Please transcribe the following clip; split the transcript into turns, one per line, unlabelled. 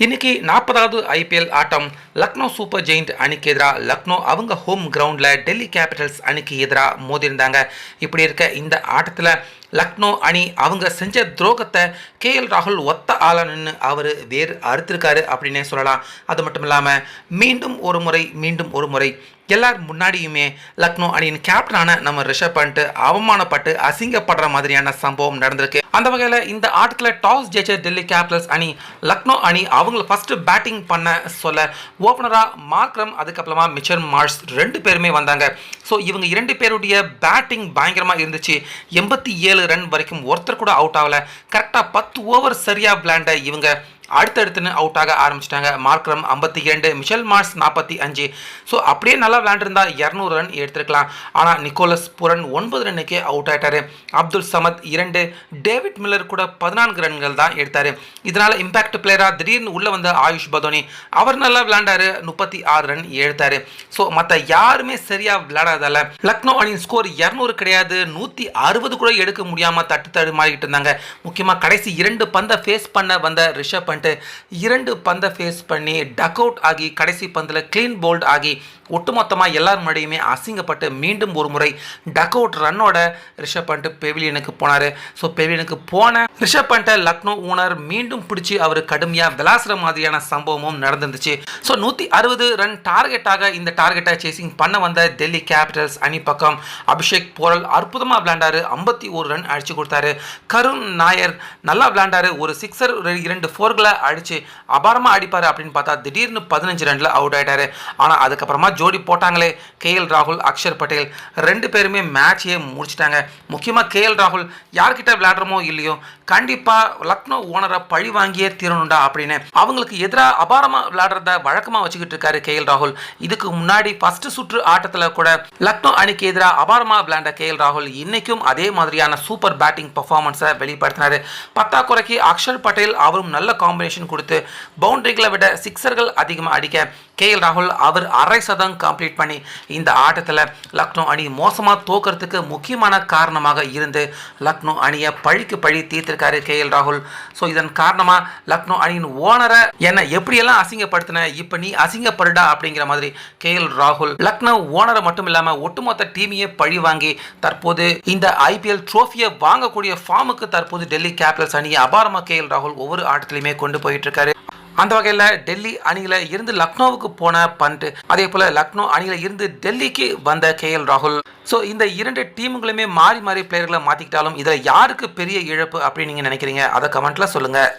இன்னைக்கு 40வது ஐபிஎல் ஆட்டம் Lucknow super giant அணிக்கு எதிராக லக்னோ அவங்க ஹோம் கிரவுண்டில் டெல்லி கேபிட்டல்ஸ் அணிக்கு எதிராக மோதியிருந்தாங்க. இப்படி இருக்க இந்த ஆட்டத்தில் லக்னோ அணி அவங்க செஞ்ச துரோகத்தை கேஎல் ராகுல் ஒத்த ஆளாக நின்று அவர் வேறு அறுத்திருக்காரு அப்படின்னே சொல்லலாம். அது மட்டும் இல்லாமல் மீண்டும் ஒரு முறை எல்லார் முன்னாடியுமே லக்னோ அணியின் கேப்டனான நம்ம ரிஷப் பண்ட் அவமானப்பட்டு அசிங்கப்படுற மாதிரியான சம்பவம் நடந்திருக்கு. அந்த வகையில் இந்த ஆட்டத்தில் டாஸ் ஜெயிச்ச டெல்லி கேபிட்டல்ஸ் அணி லக்னோ அணி அவங்கள ஃபர்ஸ்ட் பேட்டிங் பண்ண சொல்ல ஓப்பனராக மார்க்ரம் அதுக்கப்புறமா மிச்சல் மார்ஷ் 2 பேருமே வந்தாங்க. ஸோ இவங்க 2 பேருடைய பேட்டிங் பயங்கரமாக இருந்துச்சு. 87 ரன் வரைக்கும் ஒருத்தர் கூட அவுட் ஆகலை. கரெக்டாக 10 ஓவர் சரியாக விளையாண்ட இவங்க அடுத்தடுத்துன்னு அவுட் ஆக ஆரம்பிச்சிட்டாங்க. Markram 52, Michelle Mars 45. ஸோ அப்படியே நல்லா விளையாண்டுருந்தா 200 ரன் எடுத்திருக்கலாம். ஆனால் நிக்கோலஸ் புரன் 9 ரன்னுக்கே அவுட் ஆயிட்டாரு. அப்துல் சமத் 2, டேவிட் மில்லர் கூட 14 ரன்கள் தான் எடுத்தார். இதனால் இம்பாக்ட் பிளேயராக திடீர்னு உள்ளே வந்த ஆயுஷ் பதோனி அவர் நல்லா விளையாண்டாரு, 36 ரன் எடுத்தார். ஸோ மற்ற யாருமே சரியாக விளையாடாதால லக்னோ அணியின் ஸ்கோர் 200 கிடையாது, 160 கூட எடுக்க முடியாமல் தடுமாறிக்கிட்டு இருந்தாங்க. முக்கியமாக கடைசி 2 பந்தை ஃபேஸ் பண்ண வந்த ரிஷப் 2 பந்தை ஃபேஸ் பண்ணி டக் அவுட் ஆகி கடைசி பந்தில் கிளீன் போல்ட் ஆகி ஒட்டுமொத்தமாக எல்லார் முன்னாடியுமே அசிங்கப்பட்டு மீண்டும் ஒரு முறை டக் அவுட் ரன்னோட ரிஷப் பண்ட் பெவிலியனுக்கு போனார். ஸோ பெவிலியனுக்கு போன ரிஷப் பண்ட்டை லக்னோ ஓனர் மீண்டும் பிடிச்சி அவர் கடுமையாக விளாசுற மாதிரியான சம்பவமும் நடந்துருந்துச்சு. ஸோ 160 ரன் டார்கெட்டாக இந்த டார்கெட்டை சேசிங் பண்ண வந்த டெல்லி கேபிட்டல்ஸ் அணி பக்கம் அபிஷேக் போரல் அற்புதமாக விளையாண்டாரு, 51 ரன் அடிச்சு கொடுத்தாரு. கருண் நாயர் நல்லா விளையாண்டாரு, ஒரு 6 2 4 அடிச்சு அபாரமாக அடிப்பார் அப்படின்னு பார்த்தா திடீர்னு 15 ரன்ல அவுட் ஆயிட்டாரு. ஆனால் அதுக்கப்புறமா ஜோடி போட்டாங்களே கேஎல் ராகுல், அக்ஷர் பட்டேல் 2 பேருமே மேட்சையே முடிச்சிட்டாங்க. முக்கியமாக கேஎல் ராகுல் யார்கிட்ட விளையாடுறமோ இல்லையோ கண்டிப்பாக லக்னோ ஓனரை பழி வாங்கியே தீரணுண்டா அப்படின்னு அவங்களுக்கு எதிராக அபாரமாக விளையாடுறத வழக்கமாக வச்சுக்கிட்டு இருக்காரு கேஎல் ராகுல். இதுக்கு முன்னாடி ஃபர்ஸ்ட் சுற்று ஆட்டத்தில் கூட லக்னோ அணிக்கு எதிராக அபாரமாக விளையாண்ட கேஎல் ராகுல் இன்னைக்கும் அதே மாதிரியான சூப்பர் பேட்டிங் பர்ஃபார்மன்ஸை வெளிப்படுத்தினார். பத்தாக்குறைக்கு அக்ஷர் பட்டேல் அவரும் நல்ல காம்பினேஷன் கொடுத்து பவுண்டரிகளை விட சிக்ஸர்கள் அதிகமாக அடிக்க கேஎல் ராகுல் அவர் அரை சதம் கம்ப்ளீட் பண்ணி இந்த ஆட்டத்தில் லக்னோ அணி மோசமாக தோக்கிறதுக்கு முக்கியமான காரணமாக இருந்து லக்னோ அணியை பழிக்கு பழி தீர்த்திருக்காரு கேஎல் ராகுல். ஸோ இதன் காரணமாக லக்னோ அணியின் ஓனரை என்னை எப்படியெல்லாம் அசிங்கப்படுத்தின, இப்போ நீ அசிங்கப்படுடா அப்படிங்கிற மாதிரி கேஎல் ராகுல் லக்னோ ஓனரை மட்டும் இல்லாமல் ஒட்டுமொத்த டீமையே பழி வாங்கி தற்போது இந்த ஐபிஎல் ட்ரோஃபியை வாங்கக்கூடிய ஃபார்முக்கு தற்போது டெல்லி கேபிட்டல்ஸ் அணியை அபாரமாக கேஎல் ராகுல் ஒவ்வொரு ஆட்டத்திலையுமே கொண்டு போயிட்டு இருக்காரு. அந்த வகையில் டெல்லி அணியில் இருந்து லக்னோவுக்கு போன பண்ட், அதே போல் லக்னோ அணியில் இருந்து டெல்லிக்கு வந்த கேஎல் ராகுல். ஸோ இந்த 2 டீமுகளுமே மாறி பிளேயர்களை மாற்றிக்கிட்டாலும் இதில் யாருக்கு பெரிய இழப்பு அப்படின்னு நீங்கள் நினைக்கிறீங்க? அதை கமெண்ட்டில் சொல்லுங்கள்.